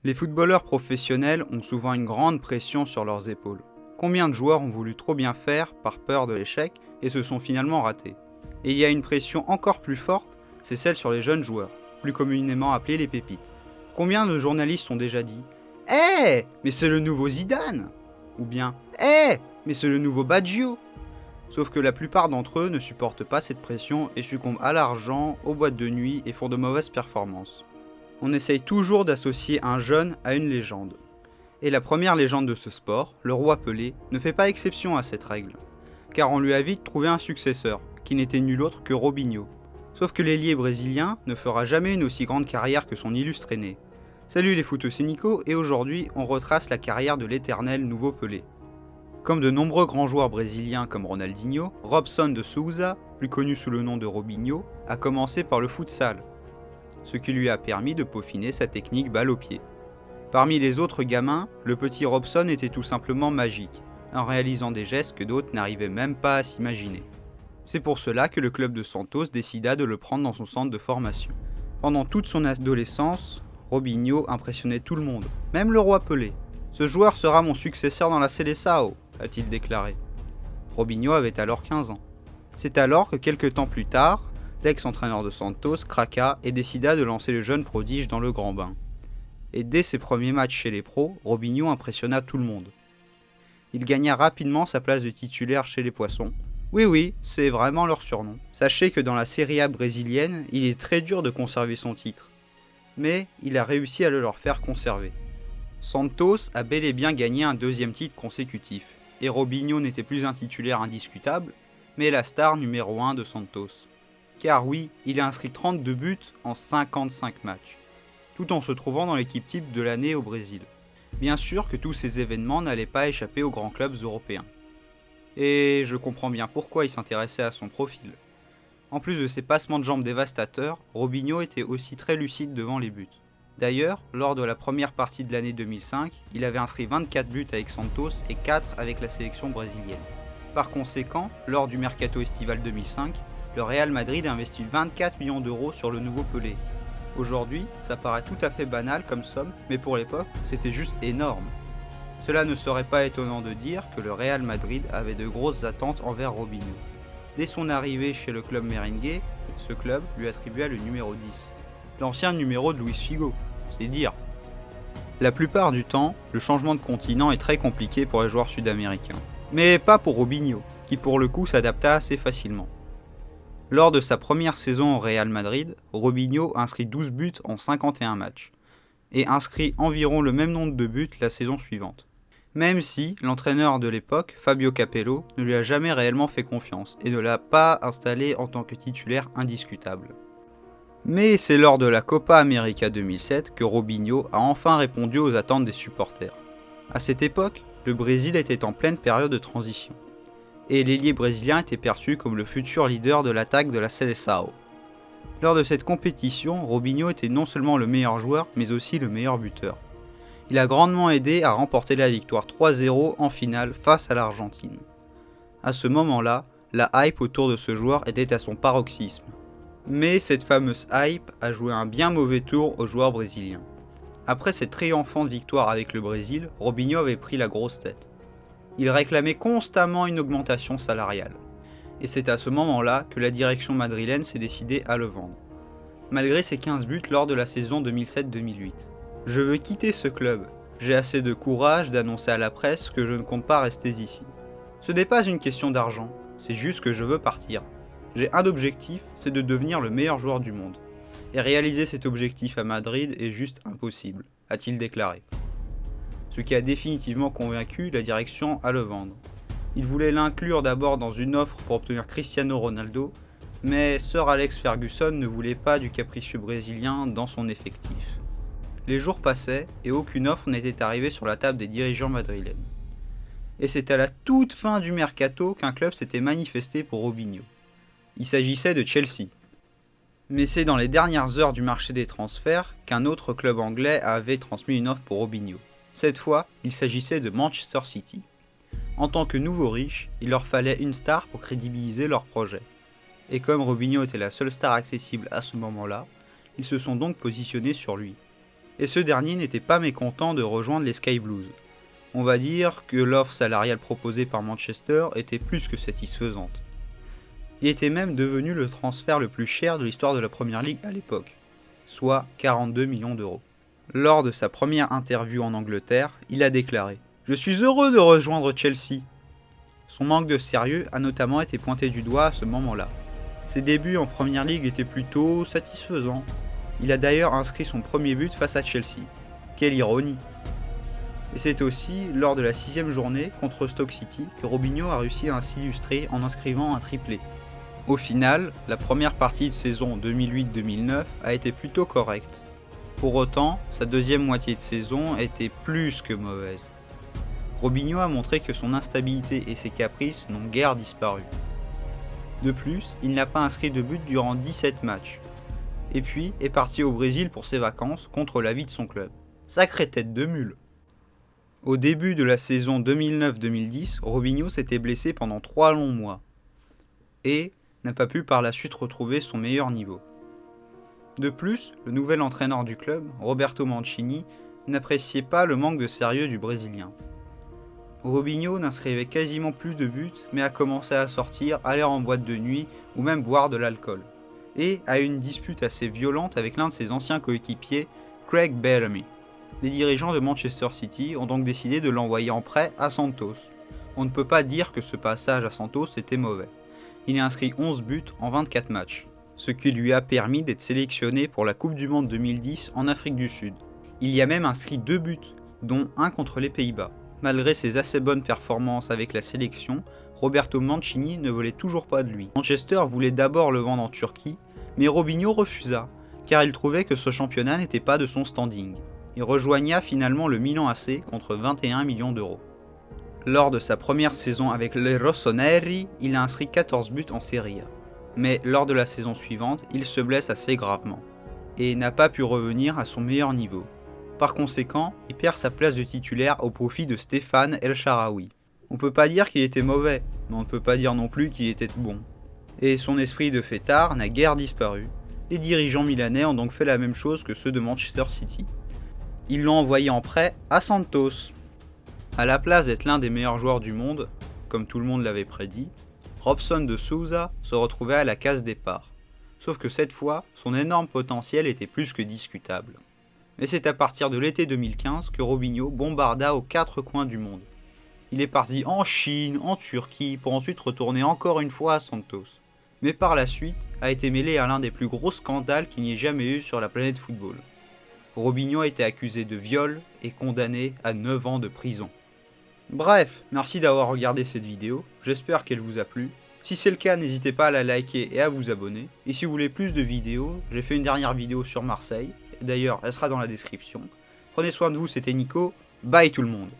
Les footballeurs professionnels ont souvent une grande pression sur leurs épaules. Combien de joueurs ont voulu trop bien faire par peur de l'échec et se sont finalement ratés? Et il y a une pression encore plus forte, c'est celle sur les jeunes joueurs, plus communément appelés les pépites. Combien de journalistes ont déjà dit « mais c'est le nouveau Zidane !» Ou bien « mais c'est le nouveau Baggio !» Sauf que la plupart d'entre eux ne supportent pas cette pression et succombent à l'argent, aux boîtes de nuit et font de mauvaises performances. On essaye toujours d'associer un jeune à une légende. Et la première légende de ce sport, le roi Pelé, ne fait pas exception à cette règle. Car on lui a vite trouvé un successeur, qui n'était nul autre que Robinho. Sauf que l'ailier brésilien ne fera jamais une aussi grande carrière que son illustre aîné. Salut les foot c'est Nico, et aujourd'hui on retrace la carrière de l'éternel nouveau Pelé. Comme de nombreux grands joueurs brésiliens comme Ronaldinho, Robson de Souza, plus connu sous le nom de Robinho, a commencé par le futsal, ce qui lui a permis de peaufiner sa technique balle au pied. Parmi les autres gamins, le petit Robson était tout simplement magique, en réalisant des gestes que d'autres n'arrivaient même pas à s'imaginer. C'est pour cela que le club de Santos décida de le prendre dans son centre de formation. Pendant toute son adolescence, Robinho impressionnait tout le monde, même le roi Pelé. « Ce joueur sera mon successeur dans la Seleção », a-t-il déclaré. Robinho avait alors 15 ans. C'est alors que quelques temps plus tard, l'ex-entraîneur de Santos craqua et décida de lancer le jeune prodige dans le grand bain. Et dès ses premiers matchs chez les pros, Robinho impressionna tout le monde. Il gagna rapidement sa place de titulaire chez les Poissons. Oui, c'est vraiment leur surnom. Sachez que dans la Serie A brésilienne, il est très dur de conserver son titre. Mais il a réussi à le leur faire conserver. Santos a bel et bien gagné un deuxième titre consécutif, et Robinho n'était plus un titulaire indiscutable, mais la star numéro 1 de Santos. Car oui, il a inscrit 32 buts en 55 matchs, tout en se trouvant dans l'équipe type de l'année au Brésil. Bien sûr que tous ces événements n'allaient pas échapper aux grands clubs européens. Et je comprends bien pourquoi il s'intéressait à son profil. En plus de ses passements de jambes dévastateurs, Robinho était aussi très lucide devant les buts. D'ailleurs, lors de la première partie de l'année 2005, il avait inscrit 24 buts avec Santos et 4 avec la sélection brésilienne. Par conséquent, lors du mercato estival 2005, le Real Madrid investit 24 millions d'euros sur le nouveau Pelé. Aujourd'hui, ça paraît tout à fait banal comme somme, mais pour l'époque, c'était juste énorme. Cela ne serait pas étonnant de dire que le Real Madrid avait de grosses attentes envers Robinho. Dès son arrivée chez le club merengue, ce club lui attribua le numéro 10. L'ancien numéro de Luis Figo, c'est dire. La plupart du temps, le changement de continent est très compliqué pour les joueurs sud-américains. Mais pas pour Robinho, qui pour le coup s'adapta assez facilement. Lors de sa première saison au Real Madrid, Robinho inscrit 12 buts en 51 matchs, et inscrit environ le même nombre de buts la saison suivante. Même si l'entraîneur de l'époque, Fabio Capello, ne lui a jamais réellement fait confiance, et ne l'a pas installé en tant que titulaire indiscutable. Mais c'est lors de la Copa América 2007 que Robinho a enfin répondu aux attentes des supporters. À cette époque, le Brésil était en pleine période de transition, et l'ailier brésilien était perçu comme le futur leader de l'attaque de la Seleção. Lors de cette compétition, Robinho était non seulement le meilleur joueur, mais aussi le meilleur buteur. Il a grandement aidé à remporter la victoire 3-0 en finale face à l'Argentine. À ce moment-là, la hype autour de ce joueur était à son paroxysme. Mais cette fameuse hype a joué un bien mauvais tour aux joueurs brésiliens. Après cette triomphante victoire avec le Brésil, Robinho avait pris la grosse tête. Il réclamait constamment une augmentation salariale. Et c'est à ce moment-là que la direction madrilène s'est décidée à le vendre. Malgré ses 15 buts lors de la saison 2007-2008. Je veux quitter ce club. J'ai assez de courage d'annoncer à la presse que je ne compte pas rester ici. Ce n'est pas une question d'argent, c'est juste que je veux partir. J'ai un objectif, c'est de devenir le meilleur joueur du monde. Et réaliser cet objectif à Madrid est juste impossible, a-t-il déclaré. Ce qui a définitivement convaincu la direction à le vendre. Il voulait l'inclure d'abord dans une offre pour obtenir Cristiano Ronaldo, mais Sir Alex Ferguson ne voulait pas du capricieux brésilien dans son effectif. Les jours passaient et aucune offre n'était arrivée sur la table des dirigeants madrilènes. Et c'est à la toute fin du mercato qu'un club s'était manifesté pour Robinho. Il s'agissait de Chelsea. Mais c'est dans les dernières heures du marché des transferts qu'un autre club anglais avait transmis une offre pour Robinho. Cette fois, il s'agissait de Manchester City. En tant que nouveau riche, il leur fallait une star pour crédibiliser leur projet. Et comme Robinho était la seule star accessible à ce moment-là, ils se sont donc positionnés sur lui. et ce dernier n'était pas mécontent de rejoindre les Sky Blues. On va dire que l'offre salariale proposée par Manchester était plus que satisfaisante. Il était même devenu le transfert le plus cher de l'histoire de la Première Ligue à l'époque, soit 42 millions d'euros. Lors de sa première interview en Angleterre, il a déclaré « Je suis heureux de rejoindre Chelsea ». Son manque de sérieux a notamment été pointé du doigt à ce moment-là. Ses débuts en Première Ligue étaient plutôt satisfaisants. Il a d'ailleurs inscrit son premier but face à Chelsea. Quelle ironie! Et c'est aussi lors de la 6e journée contre Stoke City que Robinho a réussi à s'illustrer en inscrivant un triplé. Au final, la première partie de saison 2008-2009 a été plutôt correcte. Pour autant, sa deuxième moitié de saison était plus que mauvaise. Robinho a montré que son instabilité et ses caprices n'ont guère disparu. De plus, il n'a pas inscrit de but durant 17 matchs. Et puis est parti au Brésil pour ses vacances contre l'avis de son club. Sacrée tête de mule! Au début de la saison 2009-2010, Robinho s'était blessé pendant 3 longs mois. Et n'a pas pu par la suite retrouver son meilleur niveau. De plus, le nouvel entraîneur du club, Roberto Mancini, n'appréciait pas le manque de sérieux du Brésilien. Robinho n'inscrivait quasiment plus de buts, mais a commencé à sortir, aller en boîte de nuit ou même boire de l'alcool, et a eu une dispute assez violente avec l'un de ses anciens coéquipiers, Craig Bellamy. Les dirigeants de Manchester City ont donc décidé de l'envoyer en prêt à Santos. On ne peut pas dire que ce passage à Santos était mauvais. Il a inscrit 11 buts en 24 matchs, ce qui lui a permis d'être sélectionné pour la Coupe du Monde 2010 en Afrique du Sud. Il y a même inscrit 2 buts, dont un contre les Pays-Bas. Malgré ses assez bonnes performances avec la sélection, Roberto Mancini ne voulait toujours pas de lui. Manchester voulait d'abord le vendre en Turquie, mais Robinho refusa, car il trouvait que ce championnat n'était pas de son standing. Il rejoigna finalement le Milan AC contre 21 millions d'euros. Lors de sa première saison avec les Rossoneri, il a inscrit 14 buts en Serie A. Mais lors de la saison suivante, il se blesse assez gravement et n'a pas pu revenir à son meilleur niveau. Par conséquent, il perd sa place de titulaire au profit de Stéphane El Shaarawy. On peut pas dire qu'il était mauvais, mais on ne peut pas dire non plus qu'il était bon. Et son esprit de fêtard n'a guère disparu. Les dirigeants milanais ont donc fait la même chose que ceux de Manchester City. Ils l'ont envoyé en prêt à Santos. À la place d'être l'un des meilleurs joueurs du monde, comme tout le monde l'avait prédit, Robson de Souza se retrouvait à la case départ. Sauf que cette fois, son énorme potentiel était plus que discutable. Mais c'est à partir de l'été 2015 que Robinho bombarda aux 4 coins du monde. Il est parti en Chine, en Turquie, pour ensuite retourner encore une fois à Santos. Mais par la suite, a été mêlé à l'un des plus gros scandales qu'il n'y ait jamais eu sur la planète football. Robinho a été accusé de viol et condamné à 9 ans de prison. Bref, merci d'avoir regardé cette vidéo, j'espère qu'elle vous a plu. Si c'est le cas, n'hésitez pas à la liker et à vous abonner. Et si vous voulez plus de vidéos, j'ai fait une dernière vidéo sur Marseille, d'ailleurs elle sera dans la description. Prenez soin de vous, c'était Nico, bye tout le monde.